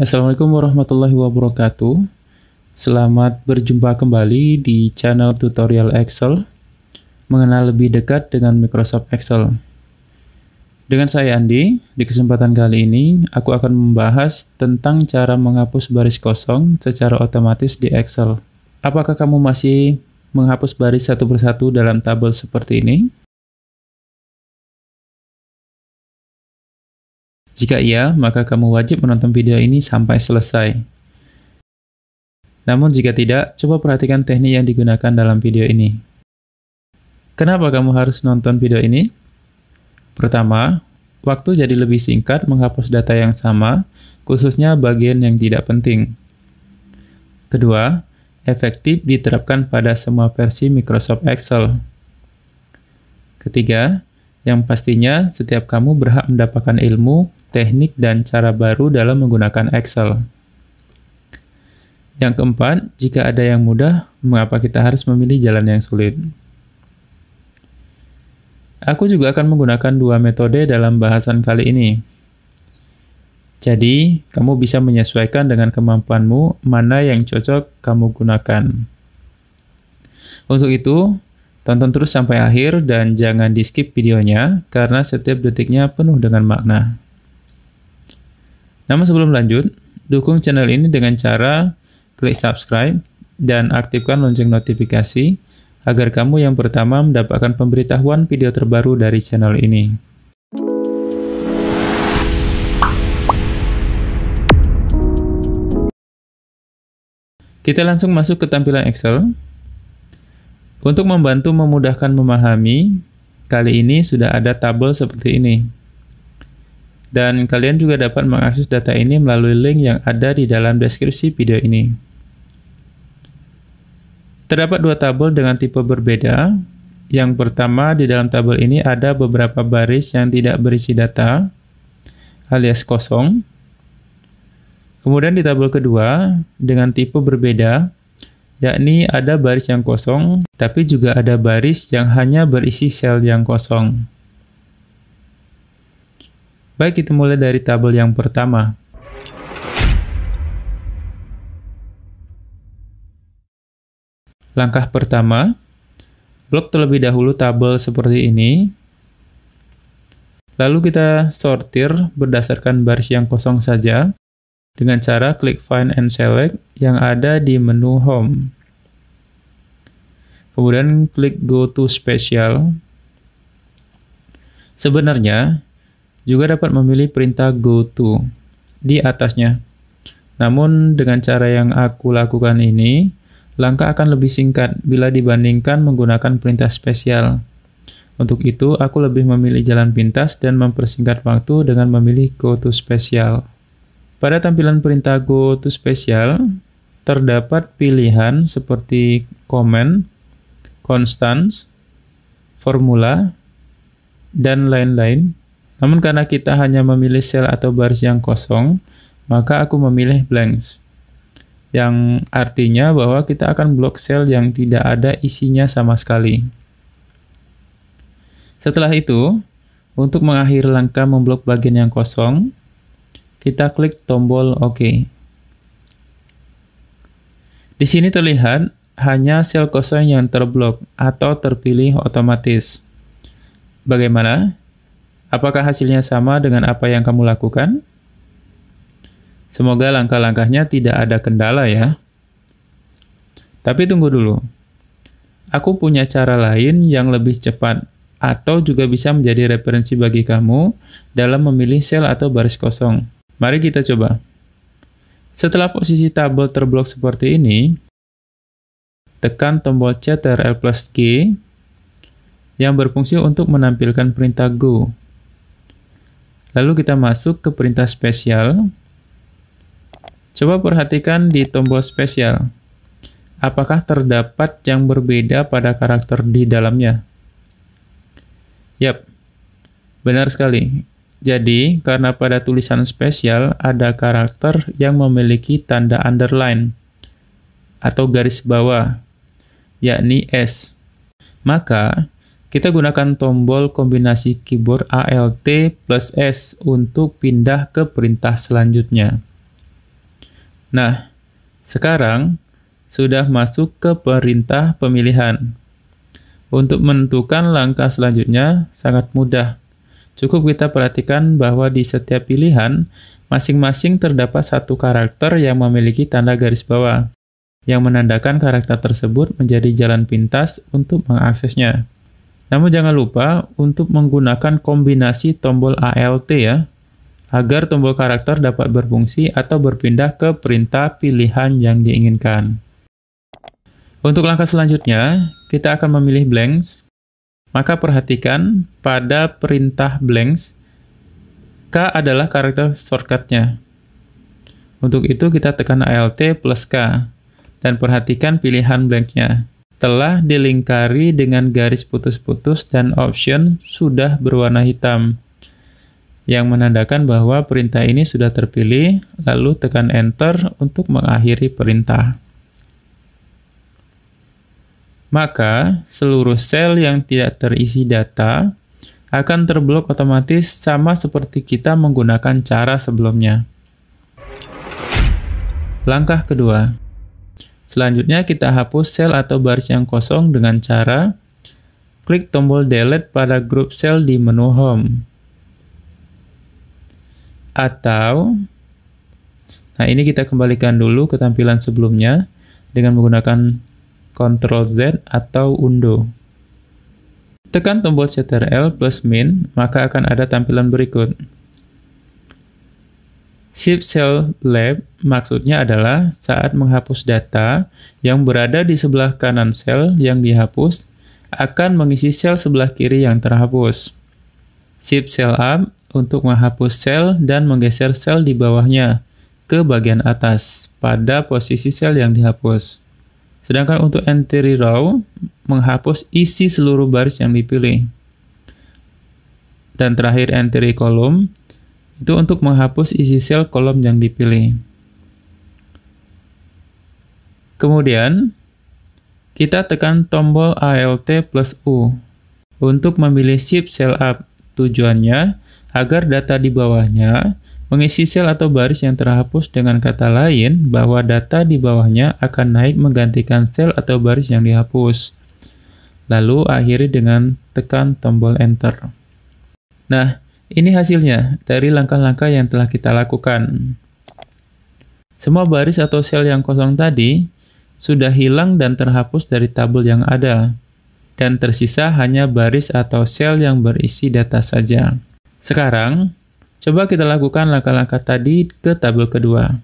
Assalamualaikum warahmatullahi wabarakatuh. Selamat berjumpa kembali di channel tutorial Excel, mengenal lebih dekat dengan Microsoft Excel. Dengan saya Andi, di kesempatan kali ini aku akan membahas tentang cara menghapus baris kosong secara otomatis di Excel. Apakah kamu masih menghapus baris satu persatu dalam tabel seperti ini? Jika iya, maka kamu wajib menonton video ini sampai selesai. Namun jika tidak, coba perhatikan teknik yang digunakan dalam video ini. Kenapa kamu harus nonton video ini? Pertama, waktu jadi lebih singkat menghapus data yang sama, khususnya bagian yang tidak penting. Kedua, efektif diterapkan pada semua versi Microsoft Excel. Ketiga, yang pastinya setiap kamu berhak mendapatkan ilmu, teknik, dan cara baru dalam menggunakan Excel. Yang keempat, jika ada yang mudah, mengapa kita harus memilih jalan yang sulit? Aku juga akan menggunakan dua metode dalam bahasan kali ini. Jadi, kamu bisa menyesuaikan dengan kemampuanmu mana yang cocok kamu gunakan. Untuk itu, tonton terus sampai akhir dan jangan di-skip videonya karena setiap detiknya penuh dengan makna. Namun sebelum lanjut, dukung channel ini dengan cara klik subscribe dan aktifkan lonceng notifikasi agar kamu yang pertama mendapatkan pemberitahuan video terbaru dari channel ini. Kita langsung masuk ke tampilan Excel. Untuk membantu memudahkan memahami, kali ini sudah ada tabel seperti ini. Dan kalian juga dapat mengakses data ini melalui link yang ada di dalam deskripsi video ini. Terdapat dua tabel dengan tipe berbeda. Yang pertama, di dalam tabel ini ada beberapa baris yang tidak berisi data, alias kosong. Kemudian di tabel kedua, dengan tipe berbeda, yakni ada baris yang kosong, tapi juga ada baris yang hanya berisi sel yang kosong. Baik, kita mulai dari tabel yang pertama. Langkah pertama, blok terlebih dahulu tabel seperti ini. Lalu kita sortir berdasarkan baris yang kosong saja, dengan cara klik Find and Select yang ada di menu Home. Kemudian klik Go to Special. Sebenarnya, juga dapat memilih perintah Go to di atasnya. Namun, dengan cara yang aku lakukan ini, langkah akan lebih singkat bila dibandingkan menggunakan perintah spesial. Untuk itu, aku lebih memilih jalan pintas dan mempersingkat waktu dengan memilih Go to Special. Pada tampilan perintah Go to Special, terdapat pilihan seperti Comment, Constants, Formula, dan lain-lain. Namun karena kita hanya memilih sel atau baris yang kosong, maka aku memilih blanks. Yang artinya bahwa kita akan blok sel yang tidak ada isinya sama sekali. Setelah itu, untuk mengakhiri langkah memblok bagian yang kosong, kita klik tombol OK. Di sini terlihat hanya sel kosong yang terblok atau terpilih otomatis. Bagaimana? Apakah hasilnya sama dengan apa yang kamu lakukan? Semoga langkah-langkahnya tidak ada kendala ya. Tapi tunggu dulu. Aku punya cara lain yang lebih cepat atau juga bisa menjadi referensi bagi kamu dalam memilih sel atau baris kosong. Mari kita coba. Setelah posisi tabel terblok seperti ini, tekan tombol Ctrl+G yang berfungsi untuk menampilkan perintah Go. Lalu kita masuk ke perintah spesial. Coba perhatikan di tombol spesial. Apakah terdapat yang berbeda pada karakter di dalamnya? Yap, benar sekali. Jadi, karena pada tulisan spesial ada karakter yang memiliki tanda underline atau garis bawah, yakni S. Maka, kita gunakan tombol kombinasi keyboard Alt plus S untuk pindah ke perintah selanjutnya. Nah, sekarang sudah masuk ke perintah pemilihan. Untuk menentukan langkah selanjutnya sangat mudah. Cukup kita perhatikan bahwa di setiap pilihan, masing-masing terdapat satu karakter yang memiliki tanda garis bawah, yang menandakan karakter tersebut menjadi jalan pintas untuk mengaksesnya. Namun jangan lupa untuk menggunakan kombinasi tombol ALT ya, agar tombol karakter dapat berfungsi atau berpindah ke perintah pilihan yang diinginkan. Untuk langkah selanjutnya, kita akan memilih blanks. Maka perhatikan pada perintah blanks, K adalah karakter shortcut-nya. Untuk itu kita tekan ALT plus K, dan perhatikan pilihan blank-nya. Telah dilingkari dengan garis putus-putus dan option sudah berwarna hitam, yang menandakan bahwa perintah ini sudah terpilih, lalu tekan Enter untuk mengakhiri perintah. Maka, seluruh sel yang tidak terisi data akan terblok otomatis sama seperti kita menggunakan cara sebelumnya. Langkah kedua. Selanjutnya kita hapus sel atau baris yang kosong dengan cara klik tombol Delete pada grup sel di menu Home. Atau, nah ini kita kembalikan dulu ke tampilan sebelumnya dengan menggunakan Ctrl Z atau Undo. Tekan tombol Ctrl plus Min, maka akan ada tampilan berikut. Shift Cell Left maksudnya adalah saat menghapus data yang berada di sebelah kanan sel yang dihapus akan mengisi sel sebelah kiri yang terhapus. Shift Cell Up untuk menghapus sel dan menggeser sel di bawahnya ke bagian atas pada posisi sel yang dihapus. Sedangkan untuk Entry Row, menghapus isi seluruh baris yang dipilih. Dan terakhir Entry Column, itu untuk menghapus isi sel kolom yang dipilih. Kemudian, kita tekan tombol ALT plus U untuk memilih Shift Cell Up. Tujuannya, agar data di bawahnya mengisi sel atau baris yang terhapus, dengan kata lain bahwa data di bawahnya akan naik menggantikan sel atau baris yang dihapus. Lalu akhiri dengan tekan tombol Enter. Nah, ini hasilnya dari langkah-langkah yang telah kita lakukan. Semua baris atau sel yang kosong tadi sudah hilang dan terhapus dari tabel yang ada, dan tersisa hanya baris atau sel yang berisi data saja. Sekarang, coba kita lakukan langkah-langkah tadi ke tabel kedua.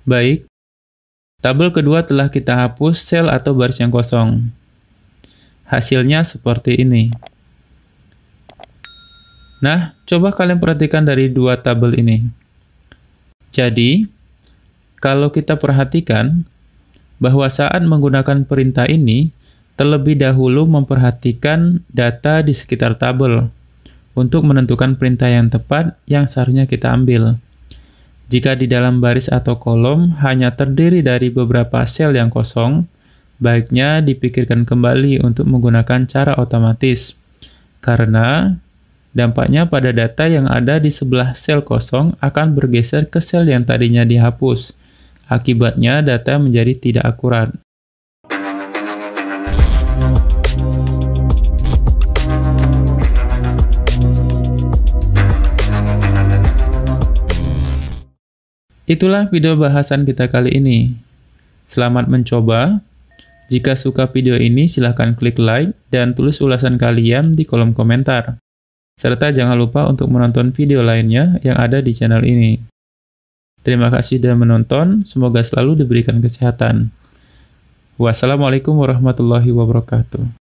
Baik, tabel kedua telah kita hapus sel atau baris yang kosong. Hasilnya seperti ini. Nah, coba kalian perhatikan dari dua tabel ini. Jadi, kalau kita perhatikan bahwa saat menggunakan perintah ini, terlebih dahulu memperhatikan data di sekitar tabel untuk menentukan perintah yang tepat yang seharusnya kita ambil. Jika di dalam baris atau kolom hanya terdiri dari beberapa sel yang kosong, baiknya dipikirkan kembali untuk menggunakan cara otomatis, karena dampaknya pada data yang ada di sebelah sel kosong akan bergeser ke sel yang tadinya dihapus. Akibatnya data menjadi tidak akurat. Itulah video bahasan kita kali ini. Selamat mencoba. Jika suka video ini, silahkan klik like dan tulis ulasan kalian di kolom komentar. Serta jangan lupa untuk menonton video lainnya yang ada di channel ini. Terima kasih sudah menonton, semoga selalu diberikan kesehatan. Wassalamualaikum warahmatullahi wabarakatuh.